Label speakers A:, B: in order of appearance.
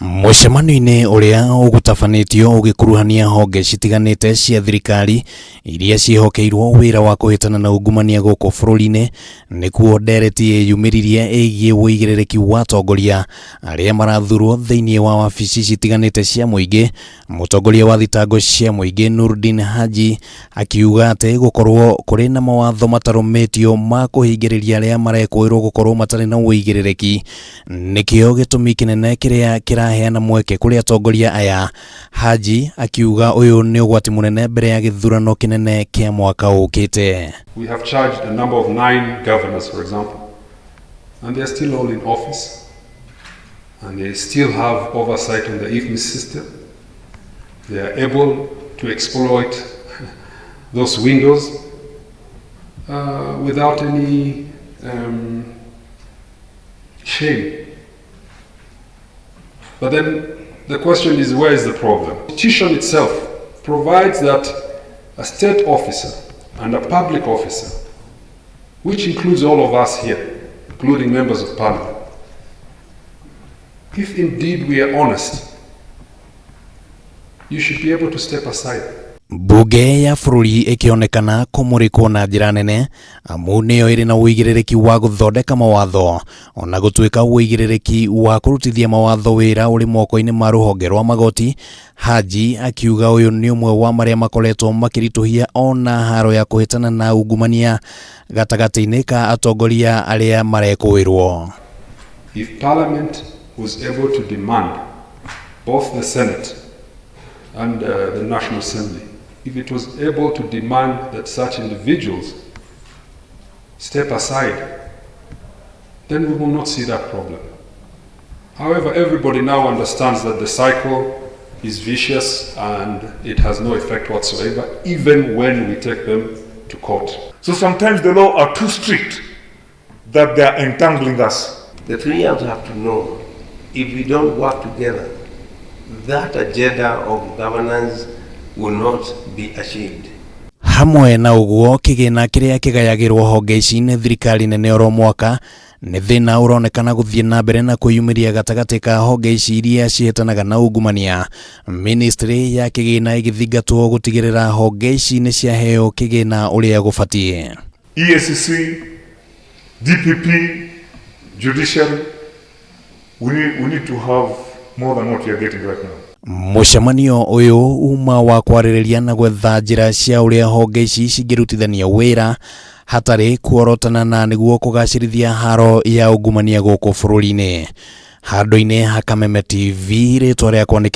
A: Mucemanio-ini uria ugutafanitio ugikuruhania honge citiganite cia thirikari iria cihokeirwo wira wa kuhitana na ungumania guku bururi-ini nikuu ndereti yumiririe igie wuigiririki wa atongoria aria marathurwo thiini wa wabici citiganite cia muingi. Mutongoria wa thitango cia muingi Noordin Haji akiuga ati gukorwo kuri na mawatho matarumitio ma kuhingiriria aria marakwirwo gukorwo matari na wuigiririki nikio gitumi kinene kiria kiraheana mweke kuri atongoria aya. Haji akiuga uyu ni ugwati munene mbere ya githurano kinene kia mwaka ukite.
B: We have charged a number of 9 governors, for example, and they are still all in office, and they still have oversight on the irumie system. They are able to exploit those windows without any shame. But then the question is, where is the problem? The Constitution itself provides that a state officer and a public officer, which includes all of us here, including members of parliament, if indeed we are honest, you should be able to step aside.
A: Mbunge ya bururi ikionekana kumurikwo na njira nene amu niyo iri na wuigiririki wa guthondeka mawatho ona gutuika wuigiririki wa kurutithia mawatho wira uri moko-ini ma ruhonge rwa magoti. Haji akiuga uyu ni umwe wa maria makoretwo makirituhia ona haro ya kuhitana na ungumania gatagati-ini ka atongoria aria marakwirwo.
B: If Parliament was able to demand, both the Senate and the National Assembly, if it was able to demand that such individuals step aside, then we will not see that problem. However, everybody now understands that the cycle is vicious and it has no effect whatsoever, even when we take them to court.
C: So sometimes the law are too strict that they are entangling us.
D: The Kenyans have to know, if we don't work together, that agenda of governance will not be achieved.
A: Hamwe na uguo kigina kiria kigayagirwo honge ici ni thirikari nene oro mwaka ni thina uronekana guthie na mbere na kuyumiria gatagati ka honge ici iria cihitanaga na ungumania. Ministry ya kigina igithingatwo gutigirira honge ici ni ciaheo kigina uria gubatie.
C: EACC, DPP, judiciary, we need to have more than what we are getting right now.
A: Mucemanio uyu uma wa kwaririria na gwetha njira cia uria honge ici cingirutithania wira hatari kuorotana na niguo kugacirithia haro ya ungumania guku bururi-ini. Handu-ini ha Kameme TV ritwa riakwa ni